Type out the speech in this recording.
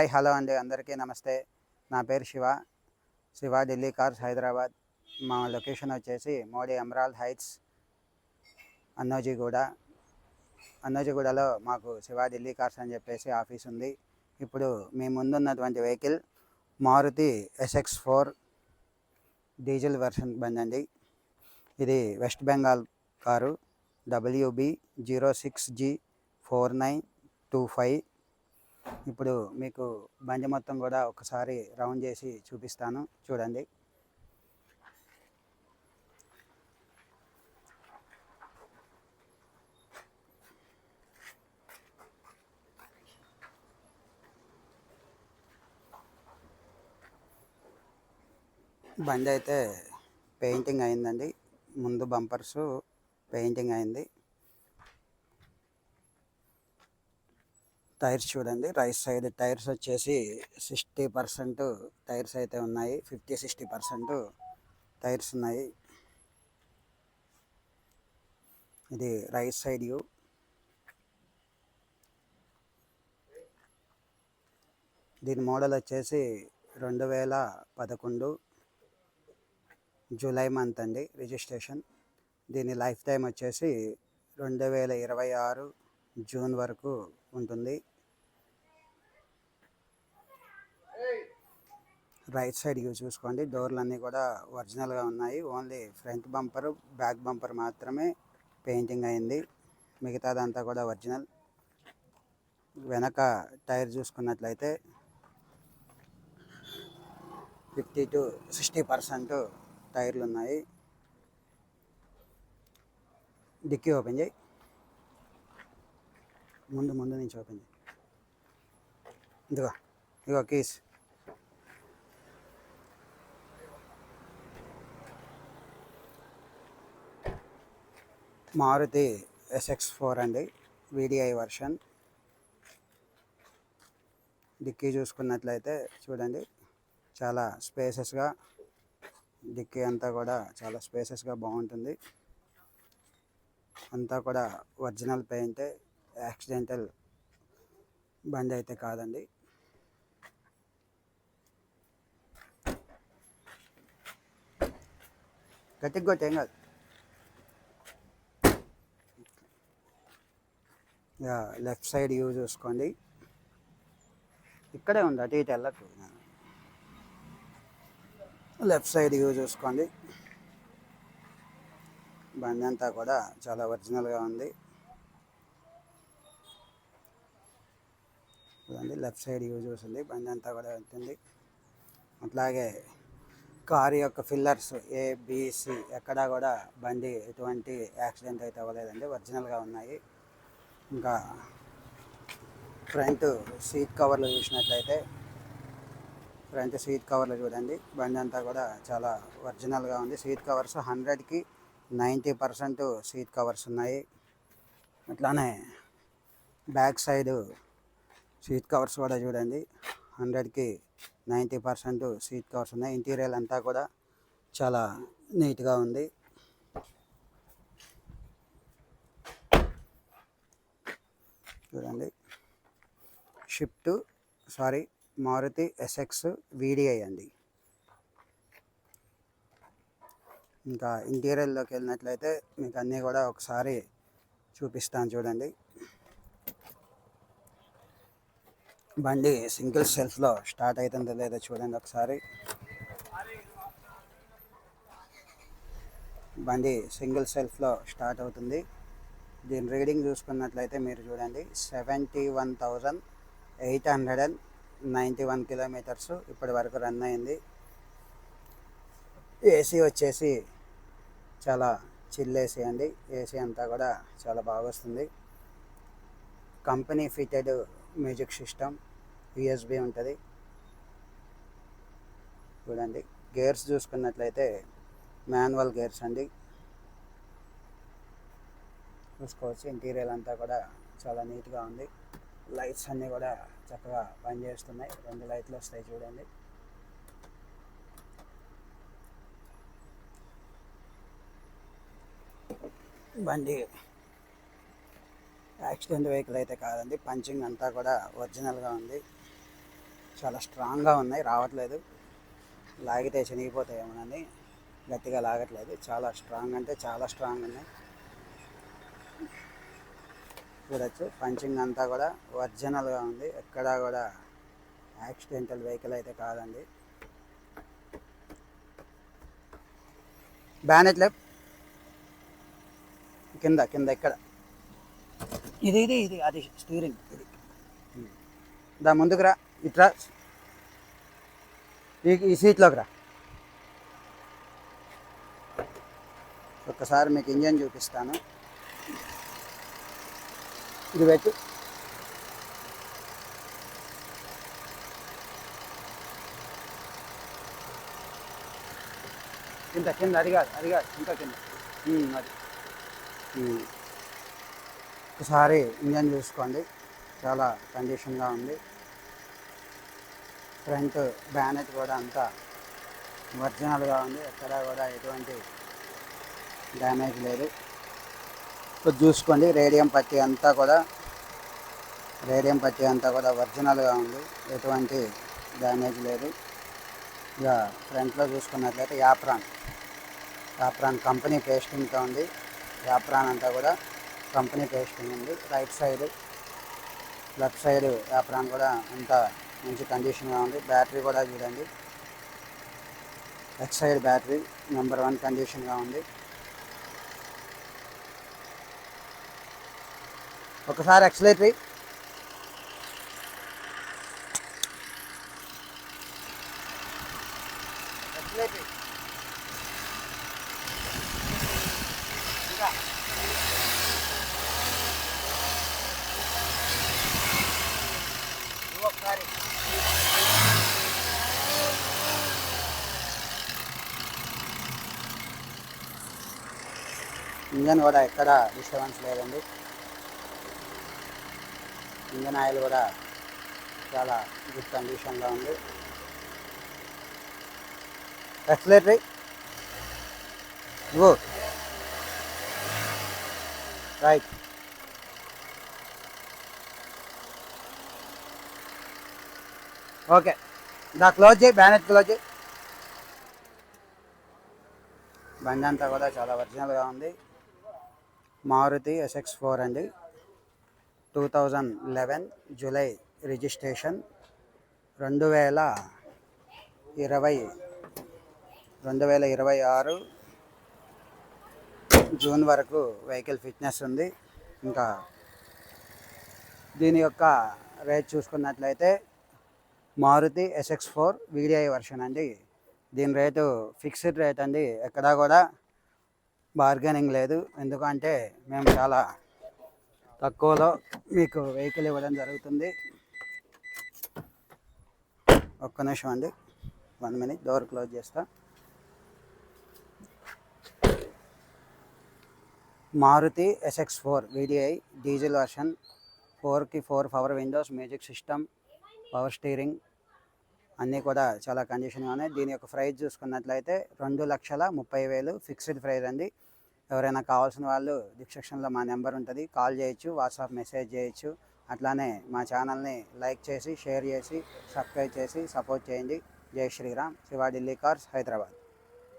Hi hello అండి, అందరికీ నమస్తే. నా పేరు శివ ఢిల్లీ కార్స్ హైదరాబాద్. మా లొకేషన్ వచ్చేసి మోడీ ఎమరాల్డ్ హైట్స్, అన్నోజిగూడలో మాకు శివ ఢిల్లీ కార్స్ అని చెప్పేసి ఆఫీస్ ఉంది. ఇప్పుడు మీ ముందున్నటువంటి vehicle Maruti SX4 diesel version బండి అండి. ఇది వెస్ట్ బెంగాల్ కారు, WB06G4925. ఇప్పుడు మీకు బండి మొత్తం కూడా ఒకసారి రౌండ్ చేసి చూపిస్తాను, చూడండి. బండి అయితే పెయింటింగ్ అయిందండి. ముందు బంపర్స్ పెయింటింగ్ అయింది. టైర్స్ చూడండి, రైట్ సైడ్ టైర్స్ వచ్చేసి 60% టైర్స్ అయితే ఉన్నాయి. 50-60% టైర్స్ ఉన్నాయి. ఇది రైట్ సైడ్ వ్యూ. దీని మోడల్ వచ్చేసి 2011 జూలై మంత్ అండి రిజిస్ట్రేషన్. దీని లైఫ్ టైం వచ్చేసి 2026 జూన్ వరకు ఉంటుంది. రైట్ సైడ్ వ్యూ చూసుకోండి, డోర్లు అన్నీ కూడా ఒరిజినల్గా ఉన్నాయి. Only front bumper, back bumper మాత్రమే పెయింటింగ్ అయింది. మిగతాదంతా కూడా ఒరిజినల్. వెనక టైర్ చూసుకున్నట్లయితే 50-60% టైర్లు ఉన్నాయి. డిక్కీ ఓపెన్ చేయి, ముందు నుంచి ఓపెన్ చేయి. ఇదిగో కీస్. మారుతి SX4 అండి, VDI వర్షన్. డిక్కీ చూసుకున్నట్లయితే చూడండి, చాలా స్పేసెస్గా, డిక్కీ అంతా కూడా చాలా స్పేసెస్గా బాగుంటుంది. అంతా కూడా ఒరిజినల్ పెయింటే, యాక్సిడెంటల్ బండి అయితే కాదండి. గట్టిగా కొట్టి ఏం కాదు. లెఫ్ట్ సైడ్ వ్యూ చూసుకోండి, ఇక్కడే ఉంది, అటు ఇటు వెళ్ళకు. లెఫ్ట్ సైడ్ వ్యూ చూసుకోండి, బండి అంతా కూడా చాలా ఒరిజినల్గా ఉంది. చూడండి, లెఫ్ట్ సైడ్ వ్యూ చూసింది, బండి అంతా కూడా ఉంటుంది. అట్లాగే కారు యొక్క ఫిల్లర్స్ ABC ఎక్కడా కూడా బండి ఎటువంటి యాక్సిడెంట్ అయితే అవ్వలేదండి, ఒరిజినల్గా ఉన్నాయి. ఇంకా ఫ్రంట్ సీట్ కవర్లు చూసినట్లయితే, ఫ్రంట్ సీట్ కవర్లు చూడండి, బండి అంతా కూడా చాలా ఒరిజినల్గా ఉంది. సీట్ కవర్స్ 100కి 90% సీట్ కవర్స్ ఉన్నాయి. అట్లానే బ్యాక్ సైడ్ సీట్ కవర్స్ కూడా చూడండి, 100కి 90% సీట్ కవర్స్ ఉన్నాయి. ఇంటీరియర్ అంతా కూడా చాలా నీట్గా ఉంది. చూడండి, మారుతి SX VDI అండి. ఇంకా ఇంటీరియర్లోకి వెళ్ళినట్లయితే మీకు అన్నీ కూడా ఒకసారి చూపిస్తాను, చూడండి. బండి సింగిల్ సెల్ఫ్లో స్టార్ట్ అవుతుందో లేదో చూడండి ఒకసారి. బండి సింగిల్ సెల్ఫ్లో స్టార్ట్ అవుతుంది. దీని రీడింగ్ చూసుకున్నట్లయితే మీరు చూడండి, 71,891 కిలోమీటర్స్ ఇప్పటి వరకు రన్ అయింది. ఏసీ వచ్చేసి చాలా చిల్ ఏసీ అండి, ఏసీ అంతా కూడా చాలా బాగా వస్తుంది. Company fitted music system, USB ఉంటుంది. చూడండి, గేర్స్ చూసుకున్నట్లయితే మాన్యువల్ గేర్స్ అండి, చూసుకోవచ్చు. ఇంటీరియర్ అంతా కూడా చాలా నీట్గా ఉంది. లైట్స్ అన్నీ కూడా చక్కగా పనిచేస్తున్నాయి. 2 లైట్లు వస్తాయి చూడండి. బండి యాక్సిడెంట్ వెహికల్ అయితే కాదండి, పంచింగ్ అంతా కూడా ఒరిజినల్గా ఉంది. చాలా స్ట్రాంగ్గా ఉన్నాయి, రావట్లేదు. లాగితే చినిగిపోతాయేమోనని గట్టిగా లాగట్లేదు. చాలా స్ట్రాంగ్ అంటే చాలా స్ట్రాంగ్ ఉన్నాయి. చూడొచ్చు పంచింగ్ అంతా కూడా ఒరిజినల్గా ఉంది. ఎక్కడా కూడా యాక్సిడెంటల్ వెహికల్ అయితే కాదండి. బ్యానెట్ లెఫ్ట్ కింద కింద ఇక్కడ ఇది ఇది ఇది అది స్టీరింగ్. ఇది దా ముందుకు రా, ఇట్రా, ఈ సీట్లోకి రా. ఒక్కసారి మీకు ఇంజన్ చూపిస్తాను. ఇది పెట్టు. కింద కింద అది కాదు ఇంకా కింద అది. ఒకసారి ఇంజన్ చూసుకోండి, చాలా కండిషన్గా ఉంది. ఫ్రంట్ బ్యానెట్ కూడా అంతా ఒరిజినల్గా ఉంది. ఎక్కడా కూడా ఎటువంటి డ్యామేజ్ లేదు. చూసుకోండి, రేడియం పట్టీ అంతా కూడా ఒరిజినల్గా ఉంది, ఎటువంటి డ్యామేజ్ లేదు. ఇక ఫ్రంట్లో చూసుకున్నట్లయితే యాప్రాన్ కంపెనీ పేస్టింగ్తో ఉంది. యాప్రాన్ అంతా కూడా కంపెనీ పేస్టింగ్ ఉంది. Right side left side apron కూడా అంతా మంచి కండిషన్గా ఉంది. బ్యాటరీ కూడా చూడండి, లెఫ్ట్ సైడ్ బ్యాటరీ నెంబర్ 1 కండిషన్గా ఉంది. ఒకసారి యాక్సిలరేటరీ ఒకసారి ఇంజన్ కూడా ఎక్కడ డిస్టర్బెన్స్ లేదండి. ఇంజన్ ఆయిల్ కూడా చాలా గుడ్ కండిషన్లో ఉంది. యాక్సిలరేటరీ గో రైట్. ఓకే, దా క్లోజ్ చేయి, బ్యానెట్ క్లోజ్ చేయి. బండి అంతా కూడా చాలా ఒరిజినల్గా ఉంది. మారుతి SX4 అండి, 2011 జూలై రిజిస్ట్రేషన్. 2026 జూన్ వరకు వెహికల్ ఫిట్నెస్ ఉంది. ఇంకా దీని యొక్క రేట్ చూసుకున్నట్లయితే మారుతి SX4 VDI వర్షన్ అండి. దీని రేటు ఫిక్స్డ్ రేట్ అండి, ఎక్కడా కూడా బార్గెనింగ్ లేదు. ఎందుకంటే మేము చాలా తక్కువలో మీకు వెహికల్ ఇవ్వడం జరుగుతుంది. ఒక్క నిమిషం అండి, 1 మినిట్, డోర్ క్లోజ్ చేస్తా. Maruti SX4 VDI diesel version, 4కి 4 power Windows, music system, power steering అన్నీ కూడా చాలా కండిషన్గా ఉన్నాయి. దీని యొక్క ప్రైస్ చూసుకున్నట్లయితే 2,30,000 ఫిక్స్డ్ ప్రైస్ అండి. ఎవరైనా కావాల్సిన వాళ్ళు డిస్క్రిప్షన్లో మా నెంబర్ ఉంటుంది, కాల్ చేయొచ్చు, వాట్సాప్ మెసేజ్ చేయొచ్చు. అట్లానే మా ఛానల్ని లైక్ చేసి, షేర్ చేసి, సబ్స్క్రైబ్ చేసి సపోర్ట్ చేయండి. జై శ్రీరామ్. శివ ఢిల్లీ కార్స్, హైదరాబాద్.